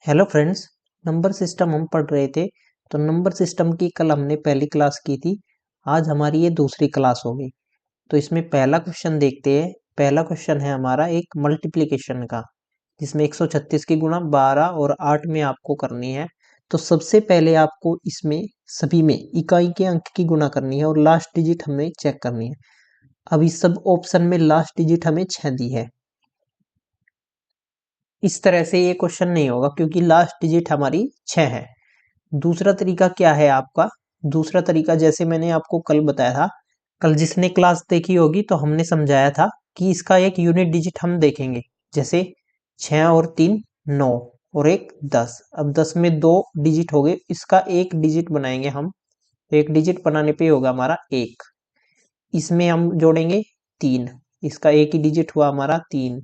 Hello friends. Number system हम पढ़ रहे थे। तो नंबर सिस्टम की कल हमने पहली क्लास की थी। आज हमारी ये दूसरी क्लास होगी। तो इसमें पहला क्वेश्चन देखते हैं। पहला क्वेश्चन है हमारा एक मल्टीप्लिकेशन का, जिसमें 136 की गुणा 12 और 8 में आपको करनी है। तो सबसे पहले आपको इसमें सभी में इकाई के अंक की गुणा करनी है और लास्ट डिजिट हमें चेक करनी है। अब इस सब ऑप्शन में लास्ट डिजिट हमें 6 दी है। इस तरह से ये क्वेश्चन नहीं होगा क्योंकि लास्ट डिजिट हमारी 6 है। दूसरा तरीका क्या है आपका? दूसरा तरीका जैसे मैंने आपको कल बताया था, कल जिसने क्लास देखी होगी तो हमने समझाया था कि इसका एक यूनिट डिजिट हम देखेंगे। जैसे 6 और 3 9 और एक 10। अब 10 में 2 डिजिट हो गए, इसका एक डिजिट बनाएंगे हम। एक डिजिट बनाने पे होगा हमारा 1। इसमें हम जोड़ेंगे 3, इसका एक ही डिजिट हुआ हमारा 3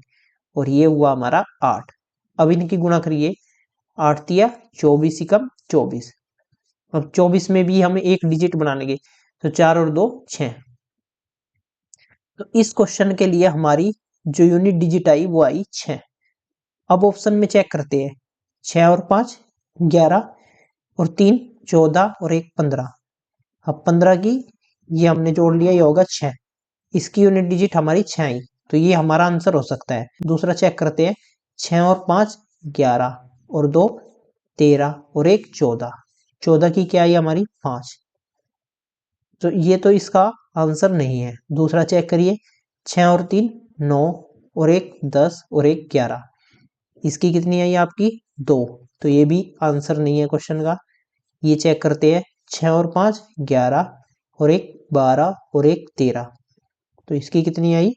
और ये हुआ हमारा 8। अब इनकी गुणा करिए, 8 तिया 24 एकम 24। अब 24 में भी हमें एक डिजिट बनाने, तो 4 और 2 6। तो इस क्वेश्चन के लिए हमारी जो यूनिट डिजिट आई वो आई 6। अब ऑप्शन में चेक करते हैं। 6 और 5 11 और 3 14 और एक 15। अब 15 की ये हमने जोड़ लिया, ये होगा 6। इसकी यूनिट डिजिट हमारी 6 आई, तो ये हमारा आंसर हो सकता है। दूसरा चेक करते हैं। 6 और 5 11 और 2 13 और एक 14। 14 की क्या आई हमारी 5। तो ये तो इसका आंसर नहीं है। दूसरा चेक करिए। 6 और 3 9 और एक 10 और एक 11। इसकी कितनी आई आपकी 2। तो ये भी आंसर नहीं है क्वेश्चन का। ये चेक करते हैं। 6 और 5 11 और एक 12 और एक 13। तो इसकी कितनी आई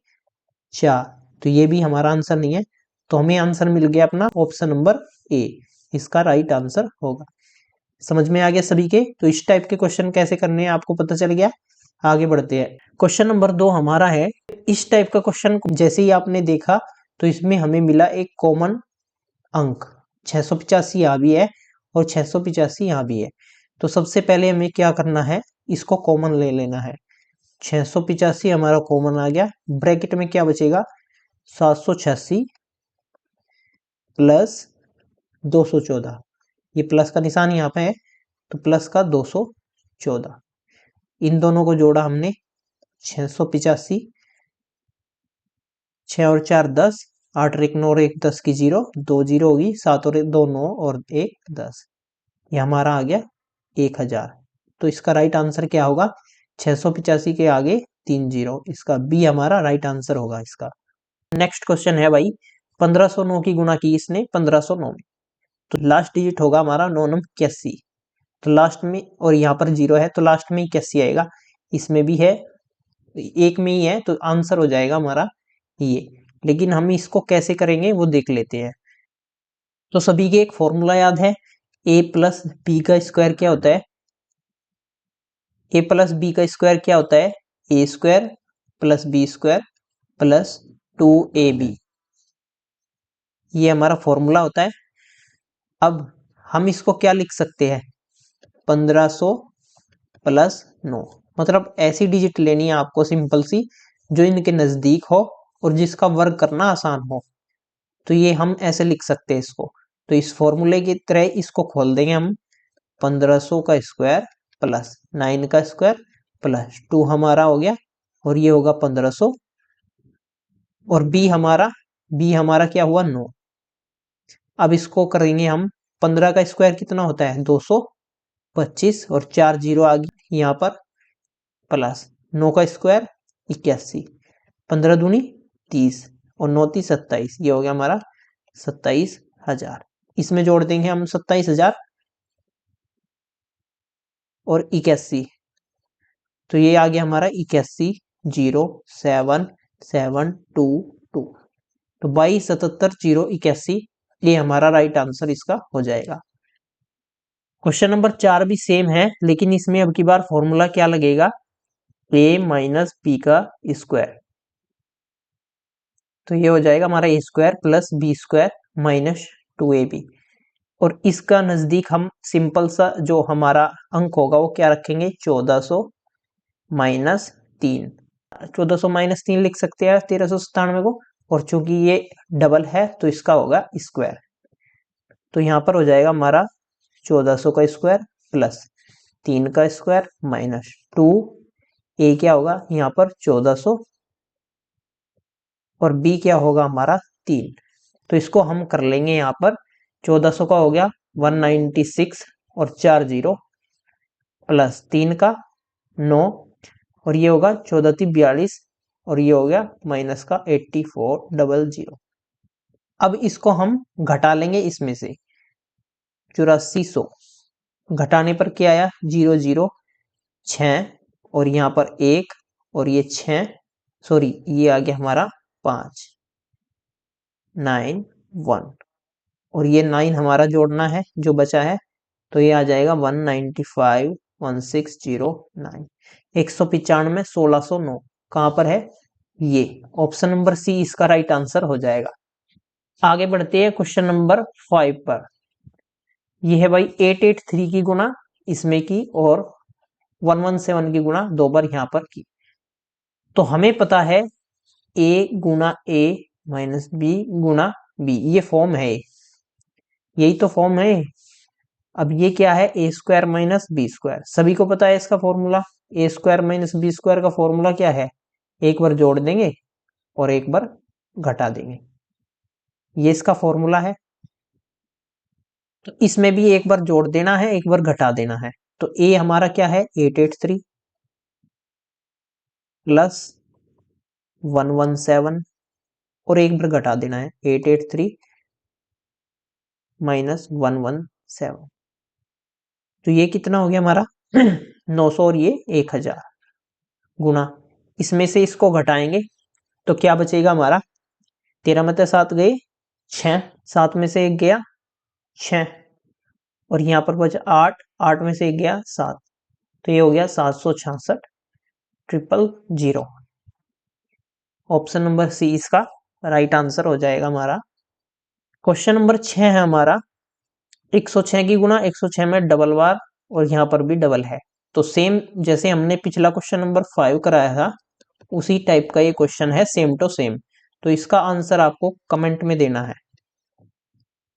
4। तो ये भी हमारा आंसर नहीं है। तो हमें आंसर मिल गया अपना ऑप्शन नंबर ए, इसका राइट आंसर होगा। समझ में आ गया सभी के? तो इस टाइप के क्वेश्चन कैसे करने हैं आपको पता चल गया। आगे बढ़ते हैं। क्वेश्चन नंबर 2 हमारा है। इस टाइप का क्वेश्चन जैसे ही आपने देखा तो इसमें हमें मिला एक कॉमन अंक। 685 यहाँ भी है और 685 यहाँ भी है। तो सबसे पहले हमें क्या करना है, इसको कॉमन ले लेना है। 685 हमारा कॉमन आ गया। ब्रैकेट में क्या बचेगा 786 प्लस 214। ये प्लस का निशान यहाँ पे है, तो प्लस का 214। इन दोनों को जोड़ा हमने 685। 6 और 4 10, 8 और 1 9 और एक 10 की 0, 2 0 होगी, 7 और 2 9 और एक 10। ये हमारा आ गया 1000। तो इसका राइट आंसर क्या होगा? 685 के आगे 3 0, इसका बी हमारा राइट आंसर होगा इसका। नेक्स्ट क्वेश्चन है भाई। 1509 की गुणा की इसने 1509 में, तो लास्ट डिजिट होगा हमारा 9 नम 81। तो लास्ट में, और यहाँ पर 0 है तो लास्ट में 81 आएगा। इसमें भी है, एक में ही है, तो आंसर हो जाएगा हमारा ये। लेकिन हम इसको कैसे करेंगे वो देख लेते हैं। तो सभी के एक फॉर्मूला याद है। ए प्लस बी का स्क्वायर क्या होता है? ए प्लस बी का स्क्वायर क्या होता है? A square plus B square plus 2ab। ये हमारा फॉर्मूला होता है। अब हम इसको क्या लिख सकते हैं? 1500 प्लस 9। मतलब ऐसी डिजिट लेनी है आपको सिंपल सी, जो इनके नजदीक हो और जिसका वर्ग करना आसान हो। तो ये हम ऐसे लिख सकते हैं इसको। तो इस फॉर्मूले की तरह इसको खोल देंगे हम। 1500 का स्क्वायर प्लस 9 का स्क्वायर प्लस 2 हमारा हो गया, और ये होगा 1500। और बी हमारा क्या हुआ 9। अब इसको करेंगे हम। 15 का स्क्वायर कितना होता है 225, और 4 जीरो आ गई यहाँ पर, प्लस 9 का स्क्वायर 81, 15 दूनी 30 और 9 ती 27। ये हो गया हमारा 27,000। इसमें जोड़ देंगे हम 27,000 और 81। तो ये आ गया हमारा 81,07,722। तो 22,77,081, ये हमारा राइट आंसर इसका हो जाएगा। क्वेश्चन नंबर 4 भी सेम है, लेकिन इसमें अब की बार फॉर्मूला क्या लगेगा? a माइनस बी का स्क्वायर। तो ये हो जाएगा हमारा A square plus B square minus 2ab। और इसका नजदीक हम सिंपल सा जो हमारा अंक होगा वो क्या रखेंगे? 1400 माइनस 3। 1400 माइनस 3 लिख सकते हैं 1397 को। और चूंकि ये डबल है तो इसका होगा स्क्वायर। तो यहाँ पर हो जाएगा हमारा 1400 का स्क्वायर प्लस 3 का स्क्वायर माइनस 2, ए क्या होगा यहाँ पर 1400 और बी क्या होगा हमारा 3। तो इसको हम कर लेंगे यहाँ पर 1400 का हो गया 196 और 4 जीरो प्लस 3 का 9 और ये होगा 14×3 = 42 और ये हो गया माइनस का 8400। अब इसको हम घटा लेंगे इसमें से 8400 घटाने पर क्या आया 0 0 6 और यहाँ पर 1 और ये 6 सॉरी ये आ गया हमारा 5 9 1 और ये 9 हमारा जोड़ना है जो बचा है तो ये आ जाएगा 195 1609 195 1609 कहाँ पर है ये ऑप्शन नंबर सी इसका राइट आंसर हो जाएगा। आगे बढ़ते हैं क्वेश्चन नंबर 5 पर। ये है भाई 883 की गुणा इसमें की और 117 की गुणा 2 बार यहां पर की। तो हमें पता है a गुणा a माइनस b गुणा b, ये फॉर्म है, यही तो फॉर्म है। अब ये क्या है a square minus b square, सभी को पता है इसका formula. a square minus b square का फॉर्मूला क्या है, एक बार जोड़ देंगे और एक बार घटा देंगे, ये इसका फॉर्मूला है। तो इसमें भी एक बार जोड़ देना है एक बार घटा देना है। तो a हमारा क्या है 883 प्लस 117 और एक बार घटा देना है 883 माइनस 117। तो ये कितना हो गया हमारा 900 और ये 1000 गुना, इसमें से इसको घटाएंगे तो क्या बचेगा हमारा 13 में 7 गए 6, 7 में से 1 गया 6 और यहाँ पर बचा 8, 8 में से 1 गया 7, तो ये हो गया 766 000। ऑप्शन नंबर सी इसका राइट आंसर हो जाएगा हमारा। क्वेश्चन नंबर 6 है हमारा 106 की गुणा 106 में डबल बार और यहाँ पर भी डबल है। तो सेम जैसे हमने पिछला क्वेश्चन नंबर 5 कराया था उसी टाइप का ये क्वेश्चन है, सेम टू सेम। तो इसका आंसर आपको कमेंट में देना है,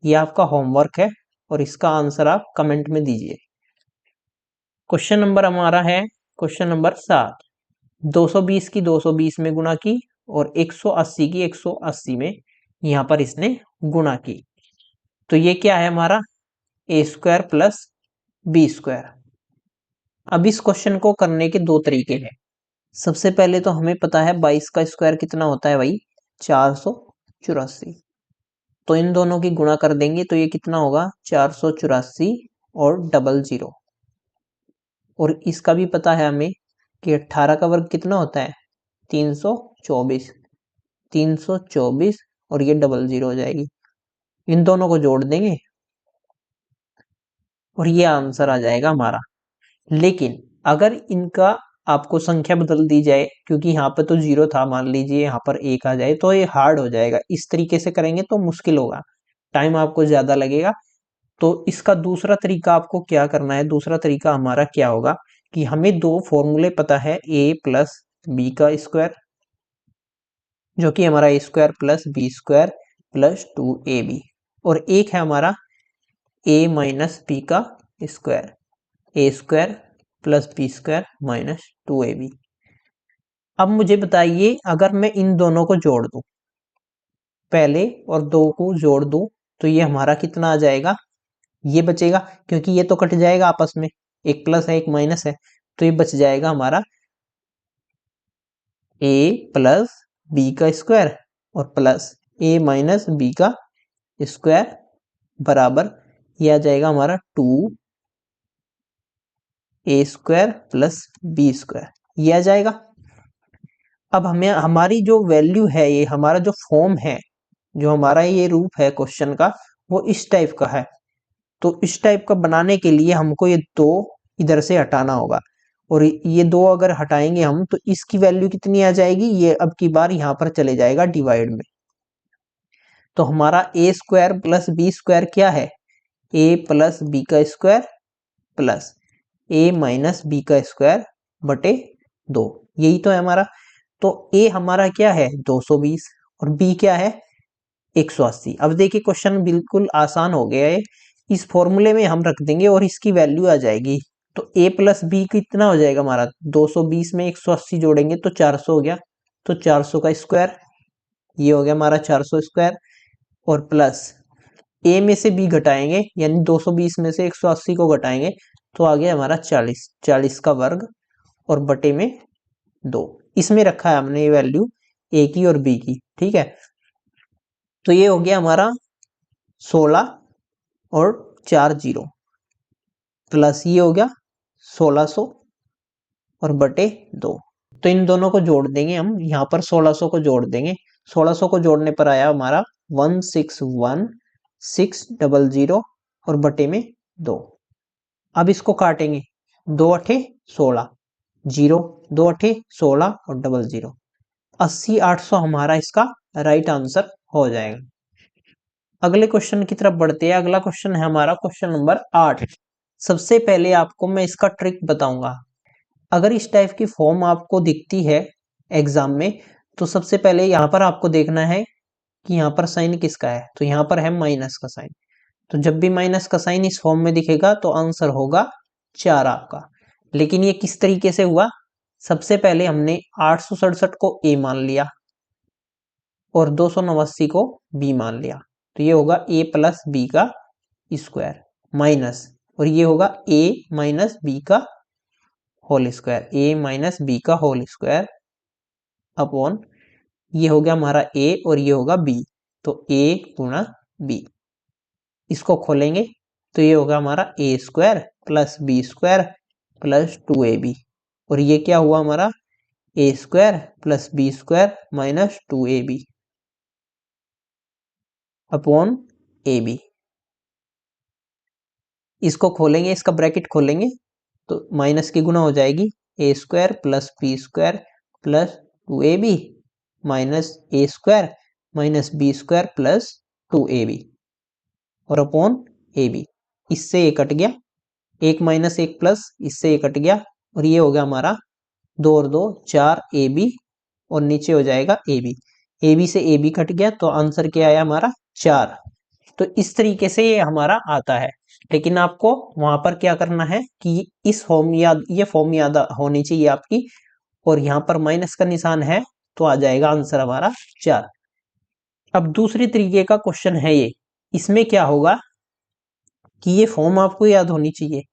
ये आपका होमवर्क है और इसका आंसर आप कमेंट में दीजिए। क्वेश्चन नंबर हमारा है क्वेश्चन नंबर 7, 220 की 220 में गुणा की और 180 की 180 में यहां पर इसने गुणा की। तो ये क्या है हमारा a square plus B square. अब इस क्वेश्चन को करने के दो तरीके हैं। सबसे पहले तो हमें पता है 22 का स्क्वायर कितना होता है भाई 484, तो इन दोनों की गुणा कर देंगे तो ये कितना होगा 484 और 00। और इसका भी पता है हमें कि 18 का वर्ग कितना होता है 324, 324 और ये 00 हो जाएगी, इन दोनों को जोड़ देंगे और ये आंसर आ जाएगा हमारा। लेकिन अगर इनका आपको संख्या बदल दी जाए, क्योंकि यहाँ पे तो 0 था, मान लीजिए यहाँ पर 1 आ जाए तो ये हार्ड हो जाएगा। इस तरीके से करेंगे तो मुश्किल होगा, टाइम आपको ज्यादा लगेगा। तो इसका दूसरा तरीका आपको क्या करना है, दूसरा तरीका हमारा क्या होगा कि हमें दो फॉर्मूले पता है a प्लस बी का स्क्वायर जो कि हमारा a square plus B square plus 2ab, और एक है हमारा a माइनस बी का square, a square plus B square minus 2ab। अब मुझे बताइए अगर मैं इन दोनों को जोड़ दूं, पहले और दो को जोड़ दूं तो ये हमारा कितना आ जाएगा, ये बचेगा क्योंकि ये तो कट जाएगा आपस में, एक प्लस है एक माइनस है, तो ये बच जाएगा हमारा a प्लस बी का स्क्वायर और प्लस a माइनस बी का स्क्वायर बराबर ये आ जाएगा हमारा 2a square plus B square, ये आ जाएगा। अब हमें हमारी जो वैल्यू है, ये हमारा जो फॉर्म है, जो हमारा ये रूप है क्वेश्चन का, वो इस टाइप का है। तो इस टाइप का बनाने के लिए हमको ये दो इधर से हटाना होगा, और ये दो अगर हटाएंगे हम तो इसकी वैल्यू कितनी आ जाएगी, ये अब की बार यहां पर चले जाएगा डिवाइड में। तो हमारा a square plus B square क्या है, a प्लस बी का square plus a minus B का स्क्वायर बटे 2, यही तो है हमारा। तो a हमारा क्या है 220 और b क्या है 180। अब देखिए क्वेश्चन बिल्कुल आसान हो गया है, इस फॉर्मूले में हम रख देंगे और इसकी वैल्यू आ जाएगी। तो a प्लस बी कितना हो जाएगा हमारा, 220 में 180 जोड़ेंगे तो 400 हो गया, तो 400 का स्क्वायर, ये हो गया हमारा 400 स्क्वायर, और प्लस a में से b घटाएंगे, यानी 220 में से 180 को घटाएंगे तो आ गया हमारा 40, 40 का वर्ग और बटे में 2। इसमें रखा है हमने वैल्यू a की और b की, ठीक है। तो ये हो गया हमारा 16 और 4 जीरो, प्लस ये हो गया 1600 और बटे 2। तो इन दोनों को जोड़ देंगे हम, यहाँ पर 1600 को जोड़ देंगे, 1600 को जोड़ने पर आया हमारा 161600 और बटे में 2। अब इसको काटेंगे, 2 अठे 16, जीरो 2 अठे 16 और डबल जीरो, 80 800 हमारा इसका राइट आंसर हो जाएगा। अगले क्वेश्चन की तरफ बढ़ते हैं। अगला क्वेश्चन है हमारा क्वेश्चन नंबर 8। सबसे पहले आपको मैं इसका ट्रिक बताऊंगा। अगर इस टाइप की फॉर्म आपको दिखती है एग्जाम में, तो सबसे पहले यहाँ पर आपको देखना है कि यहाँ पर साइन किसका है, तो यहाँ पर है माइनस का साइन। तो जब भी माइनस का साइन इस फॉर्म में दिखेगा तो आंसर होगा 4 आपका। लेकिन ये किस तरीके से हुआ, सबसे पहले हमने 867 को a मान लिया और 289 को b मान लिया, तो ये होगा a प्लस बी का स्क्वायर माइनस, और ये होगा a माइनस बी का whole square, a minus B का होल स्क्वायर अपॉन, ये हो गया हमारा a और ये होगा b, तो a गुणा b। इसको खोलेंगे तो ये होगा हमारा a square plus B square plus 2ab, और ये क्या हुआ हमारा a square plus B square minus 2ab upon ab। इसको खोलेंगे, इसका ब्रैकेट खोलेंगे तो माइनस की गुना हो जाएगी, a square plus B square plus 2ab minus a square minus b square plus 2ab और अपॉन ab। इससे ये कट गया, एक माइनस एक प्लस, इससे ये कट गया, और ये हो गया हमारा 2 और 2 4 ab, और नीचे हो जाएगा ab। ab से ab कट गया तो आंसर क्या आया हमारा 4। तो इस तरीके से ये हमारा आता है। लेकिन आपको वहां पर क्या करना है कि इस फॉर्म याद, ये फॉर्म याद होनी चाहिए आपकी, और यहाँ पर माइनस का निशान है तो आ जाएगा आंसर हमारा 4। अब दूसरी तरीके का क्वेश्चन है ये, इसमें क्या होगा कि ये फॉर्म आपको याद होनी चाहिए,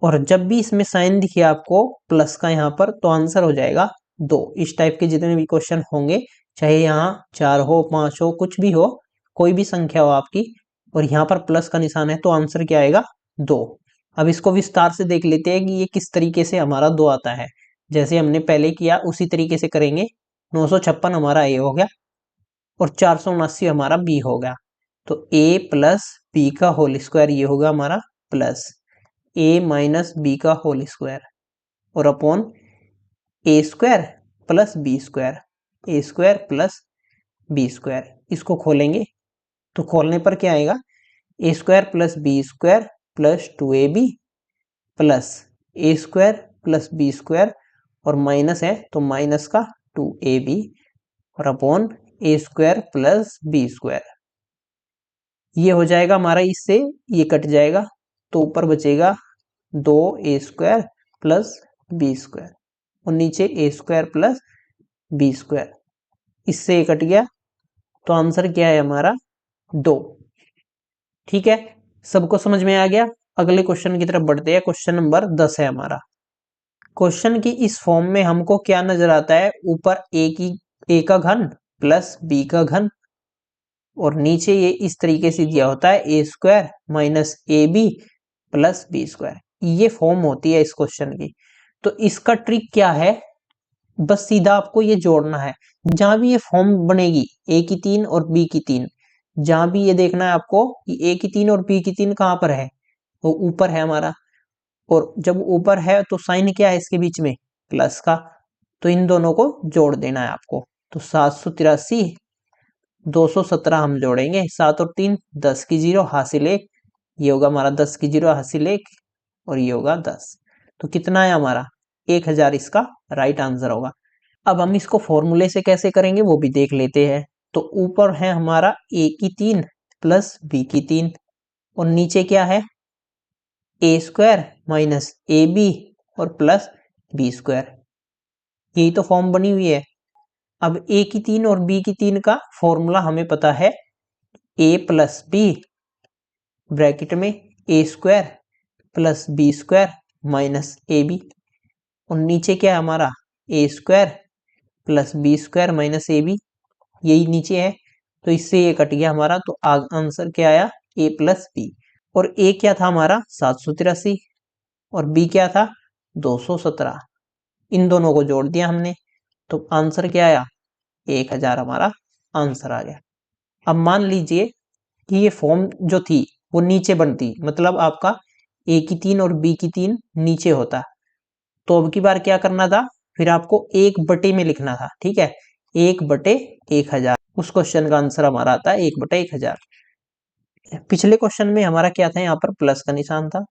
और जब भी इसमें साइन दिखे आपको प्लस का यहाँ पर तो आंसर हो जाएगा 2। इस टाइप के जितने भी क्वेश्चन होंगे, चाहे यहाँ 4 हो 5 हो कुछ भी हो, कोई भी संख्या हो आपकी और यहाँ पर प्लस का निशान है तो आंसर क्या आएगा 2। अब इसको विस्तार से देख लेते हैं कि ये किस तरीके से हमारा 2 आता है। जैसे हमने पहले किया उसी तरीके से करेंगे। 956 हमारा ए हो गया और 479 हमारा बी हो गया, तो a प्लस बी का होल स्क्वायर ये होगा हमारा प्लस a माइनस बी का होल स्क्वायर और upon A square plus B square, A square plus B square. इसको खोलेंगे तो खोलने पर क्या आएगा, A square plus B square plus 2ab plus A square plus B square, और माइनस है तो माइनस का 2ab और upon A square plus B square. ये हो जाएगा हमारा, इससे ये कट जाएगा तो ऊपर बचेगा 2a square plus B square और नीचे ए स्क्वायर प्लस बी स्क्वायर। इससे ये कट गया तो आंसर क्या है हमारा 2। ठीक है, सबको समझ में आ गया। अगले क्वेश्चन की तरफ बढ़ते हैं। क्वेश्चन नंबर 10 है हमारा। क्वेश्चन की इस फॉर्म में हमको क्या नजर आता है, ऊपर ए का घन प्लस बी का घन और नीचे ये इस तरीके से दिया होता है A square minus A B plus B square. ये फॉर्म होती है इस क्वेश्चन की। तो इसका ट्रिक क्या है, बस सीधा आपको ये जोड़ना है। जहां भी ये फॉर्म बनेगी ए की 3 और बी की 3, जहां भी ये देखना है आपको कि ए की 3 और बी की 3 कहां पर है, वो ऊपर है हमारा, और जब ऊपर है तो साइन क्या है इसके बीच में, प्लस का, तो इन दोनों को जोड़ देना है आपको। तो 783 217 हम जोड़ेंगे, 7 और 3 10 की 0 हासिल 1, ये होगा हमारा 10 की 0 हासिल 1 और ये होगा 10। तो कितना है हमारा 1000, इसका राइट आंसर होगा। अब हम इसको फॉर्मूले से कैसे करेंगे वो भी देख लेते हैं। तो ऊपर है हमारा a की 3 प्लस b की 3 और नीचे क्या है a square minus A b और प्लस बी स्क्वायर। यही तो फॉर्म बनी हुई है। अब a की 3 और b की 3 का फॉर्मूला हमें पता है a प्लस बी ब्रैकेट में a square plus B square minus A b और नीचे क्या है हमारा a square plus B square minus A b, यही नीचे है तो इससे ये कट गया हमारा। तो आंसर क्या आया a प्लस बी। और a क्या था हमारा 783 और b क्या था 217। इन दोनों को जोड़ दिया हमने तो आंसर क्या आया 1000 हमारा आंसर आ गया। अब मान लीजिए कि ये फॉर्म जो थी वो नीचे बनती, मतलब आपका a की 3 और b की 3 नीचे होता, तो अब की बार क्या करना था, फिर आपको 1/, में लिखना था। ठीक है 1/1000, उस क्वेश्चन का आंसर हमारा आता है 1/1000। पिछले क्वेश्चन में हमारा क्या था, यहाँ पर प्लस का निशान था,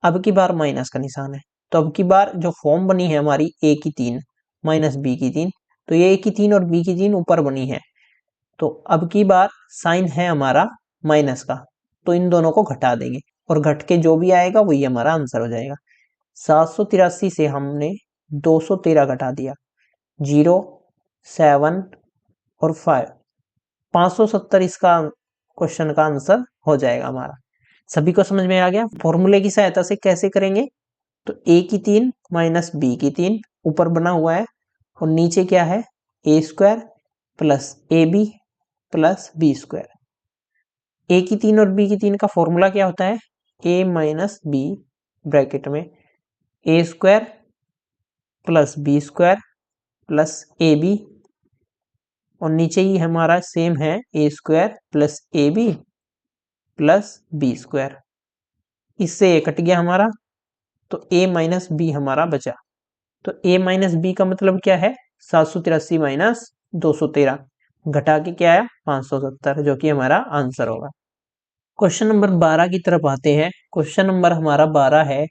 अब की बार माइनस का निशान है। तो अब की बार जो फॉर्म बनी है हमारी a की 3 माइनस b की 3, तो ये a की 3 और b की 3 ऊपर बनी है, तो अब की बार साइन है हमारा माइनस का, तो इन दोनों को घटा देंगे और घट के जो भी आएगा वही हमारा आंसर हो जाएगा। 783 से हमने 213 घटा दिया, 0 7 और 5, 570 इसका क्वेश्चन का आंसर हो जाएगा हमारा। सभी को समझ में आ गया। फॉर्मूले की सहायता से कैसे करेंगे, तो a की 3 माइनस b की 3 ऊपर बना हुआ है और नीचे क्या है a square plus A B plus B square. a की 3 और b की 3 का फॉर्मूला क्या होता है a माइनस बी ब्रैकेट में a square plus B square plus A b और नीचे ही हमारा सेम है a square plus A B plus B square. इससे ये कट गया हमारा, तो a माइनस बी हमारा बचा। तो a माइनस बी का मतलब क्या है 783 माइनस 213 घटा के क्या आया 570, जो कि हमारा आंसर होगा। क्वेश्चन नंबर 12 की तरफ आते हैं। क्वेश्चन नंबर हमारा 12 है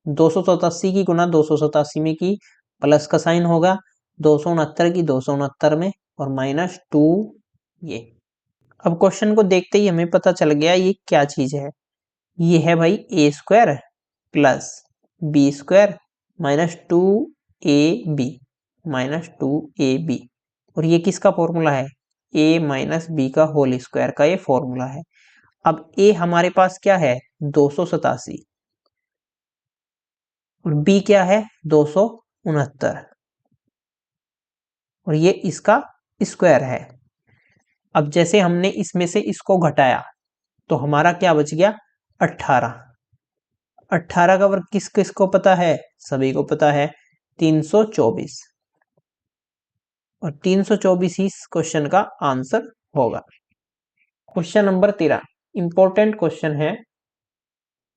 287 की गुना 287 में की, प्लस का साइन होगा 269 की 269 में और -2 ये। अब क्वेश्चन को देखते ही हमें पता चल गया ये क्या चीज है। ये है भाई a square plus B square -2ab -2ab और ये किसका फॉर्मूला है a माइनस बी का होल स्क्वायर का ये फॉर्मूला है। अब a हमारे पास क्या है 287 और b क्या है 269 और ये इसका स्क्वायर है। अब जैसे हमने इसमें से इसको घटाया तो हमारा क्या बच गया 18। 18 का वर्ग किस किस को पता है, सभी को पता है 324 और 324 ही इस क्वेश्चन का आंसर होगा। क्वेश्चन नंबर 13 इंपॉर्टेंट क्वेश्चन है।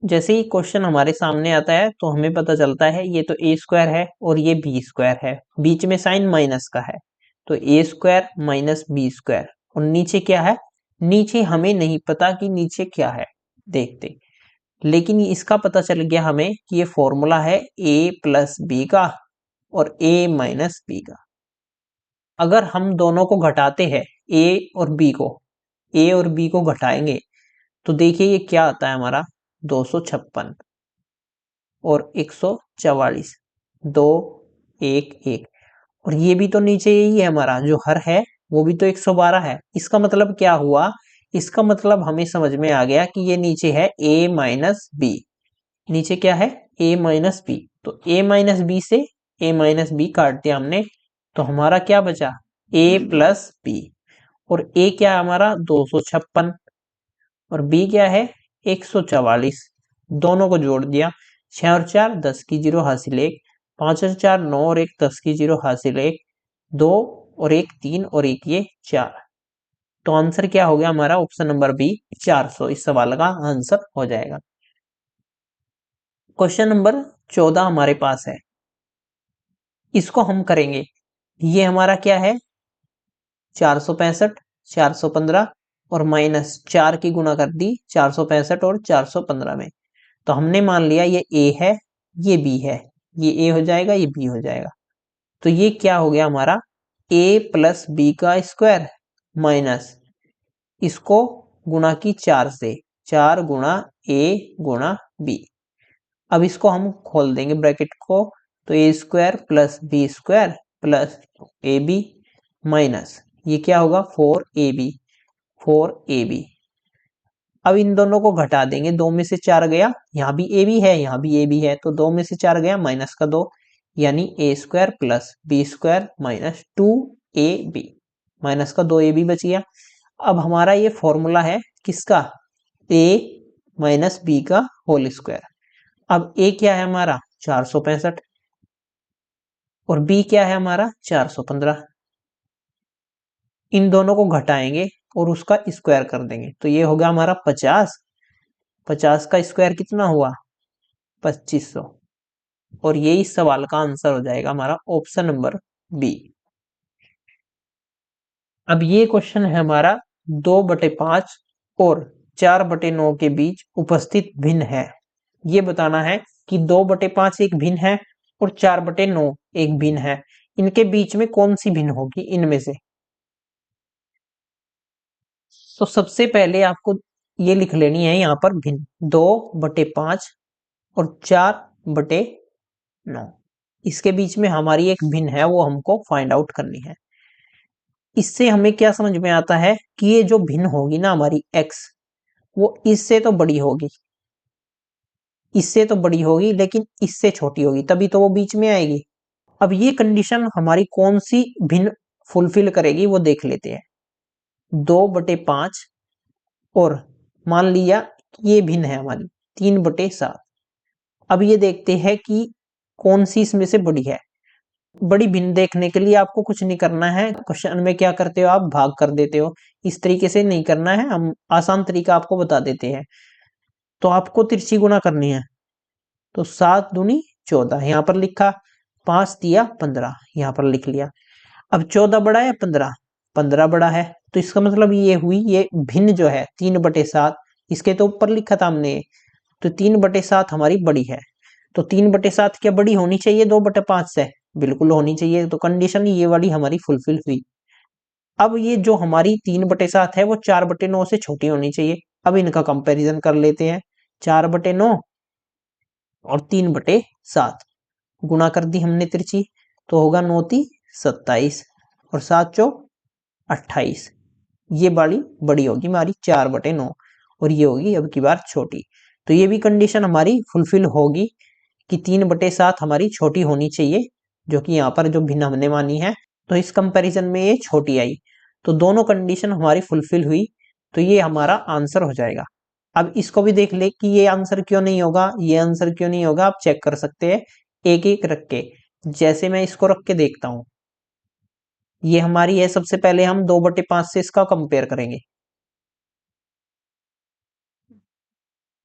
जैसे ही क्वेश्चन हमारे सामने आता है तो हमें पता चलता है ये तो a स्क्वायर है और ये b स्क्वायर है, बीच में साइन माइनस का है, तो a square minus b square और नीचे क्या है, नीचे हमें नहीं पता कि नीचे क्या है देखते, लेकिन इसका पता चल गया हमें कि ये फॉर्मूला है a प्लस बी का और a माइनस बी का। अगर हम दोनों को घटाते हैं a और b को, a और b को घटाएंगे तो देखिए ये क्या आता है हमारा 256 और 144 2 1 1 और ये भी तो नीचे यही है हमारा जो हर है वो भी तो 112 है। इसका मतलब क्या हुआ, इसका मतलब हमें समझ में आ गया कि ये नीचे है a माइनस बी, नीचे क्या है a माइनस बी, तो a माइनस बी से a माइनस बी काट दिया हमने तो हमारा क्या बचा a प्लस बी और a क्या है हमारा 256 और b क्या है 144, दोनों को जोड़ दिया 6 और 4 10 की 0 हासिल 1, 5 और 4 9 और 1 10 की 0 हासिल 1, 2 और 1 3 और 1 ये 4। तो आंसर क्या हो गया हमारा ऑप्शन नंबर बी 400 इस सवाल का आंसर हो जाएगा। क्वेश्चन नंबर 14 हमारे पास है, इसको हम करेंगे। ये हमारा क्या है 465 415 और -4 की गुणा कर दी 465 और 415 में, तो हमने मान लिया ये a है ये b है, ये a हो जाएगा ये b हो जाएगा, तो ये क्या हो गया हमारा a प्लस बी का स्क्वायर माइनस इसको गुणा की 4 से, 4 गुणा ए गुणा बी। अब इसको हम खोल देंगे ब्रैकेट को, तो A square plus B square plus A B minus ये क्या होगा 4ab, 4ab। अब इन दोनों को घटा देंगे, 2 में से 4 गया, यहाँ भी ए बी है यहाँ भी ए बी है, तो 2 में से 4 गया माइनस का 2, यानी A square plus B square minus 2ab, minus का 2ab बच गया। अब हमारा ये फॉर्मूला है किसका, a माइनस बी का होल स्क्वायर। अब a क्या है हमारा 465 और b क्या है हमारा 415। इन दोनों को घटाएंगे और उसका स्क्वायर कर देंगे, तो ये होगा हमारा 50, 50 का स्क्वायर कितना हुआ 2500, और ये इस सवाल का आंसर हो जाएगा हमारा ऑप्शन नंबर बी। अब ये क्वेश्चन है हमारा 2/5 और 4/9 के बीच उपस्थित भिन्न है। ये बताना है कि 2/5 एक भिन्न है और 4/9 एक भिन्न है, इनके बीच में कौन सी भिन्न होगी इनमें से। तो सबसे पहले आपको ये लिख लेनी है यहाँ पर भिन्न, 2/5 और 4/9, इसके बीच में हमारी एक भिन्न है, वो हमको फाइंड आउट करनी है। इससे हमें क्या समझ में आता है कि ये जो भिन्न होगी ना हमारी x, वो इससे तो बड़ी होगी, इससे तो बड़ी होगी लेकिन इससे छोटी होगी, तभी तो वो बीच में आएगी। अब ये कंडीशन हमारी कौन सी भिन्न फुलफिल करेगी वो देख लेते हैं। 2/5 और मान लिया ये भिन्न है हमारी 3/7। अब ये देखते हैं कि कौन सी इसमें से बड़ी है। बड़ी भिन्न देखने के लिए आपको कुछ नहीं करना है, क्वेश्चन में क्या करते हो आप भाग कर देते हो, इस तरीके से नहीं करना है, हम आसान तरीका आपको बता देते हैं। तो आपको तिरछी गुणा करनी है, तो 7 दूनी 14 यहाँ पर लिखा, 5 दिया 15 यहाँ पर लिख लिया। अब 14 बड़ा है 15, 15 बड़ा है, तो इसका मतलब ये हुई ये भिन्न जो है 3/7, इसके तो ऊपर लिखा था हमने, तो 3/7 हमारी बड़ी है। तो 3/7 क्या बड़ी होनी चाहिए 2/5 से, बिल्कुल होनी चाहिए, तो कंडीशन ये वाली हमारी फुलफिल हुई। अब ये जो हमारी 3/7 है वो 4/9 से छोटी होनी चाहिए। अब इनका कंपैरिजन कर लेते हैं, 4/9 और 3/7 गुणा कर दी हमने तिरछी, तो होगा 9 27 और 7 चौक 28, ये वाली बड़ी होगी हमारी 4/9 और ये होगी अब की बार छोटी। तो ये भी कंडीशन हमारी फुलफिल होगी कि 3/7 हमारी छोटी होनी चाहिए, जो कि यहाँ पर जो भिन्न हमने मानी है, तो इस कंपैरिजन में ये छोटी आई, तो दोनों कंडीशन हमारी फुलफिल हुई, तो ये हमारा आंसर हो जाएगा। अब इसको भी देख ले कि ये आंसर क्यों नहीं होगा, ये आंसर क्यों नहीं होगा, आप चेक कर सकते हैं एक एक रख के। जैसे मैं इसको रख के देखता हूं, ये हमारी है, सबसे पहले हम 2/5 से इसका कंपेयर करेंगे,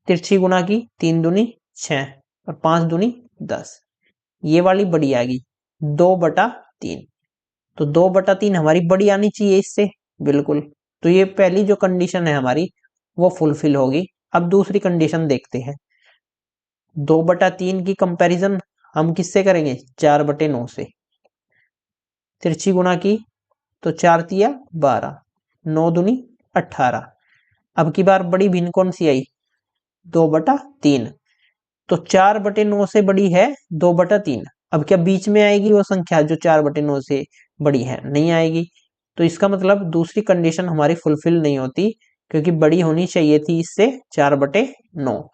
तिरछी गुणा की 3 दूनी 6 और 5 दूनी 10, ये वाली बड़ी आएगी 2/3, तो 2/3 हमारी बड़ी आनी चाहिए इससे, बिल्कुल। तो ये पहली जो कंडीशन है हमारी वो फुलफिल होगी। अब दूसरी कंडीशन देखते हैं, 2/3 की कंपैरिजन हम किससे करेंगे 4/9 से, तिरछी गुणा की तो 4 तिया 12, 9 दूनी 18, अब की बार बड़ी भिन्न कौन सी आई 2/3, तो 4/9 से बड़ी है 2/3। अब क्या बीच में आएगी वो संख्या जो 4/9 से बड़ी है, नहीं आएगी, तो इसका मतलब दूसरी कंडीशन हमारी फुलफिल नहीं होती, क्योंकि बड़ी होनी चाहिए थी इससे 4/9।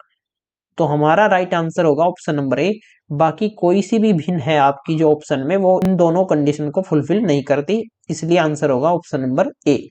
तो हमारा राइट आंसर होगा ऑप्शन नंबर ए। बाकी कोई सी भी भिन्न है आपकी जो ऑप्शन में, वो इन दोनों कंडीशन को फुलफिल नहीं करती, इसलिए आंसर होगा ऑप्शन नंबर ए।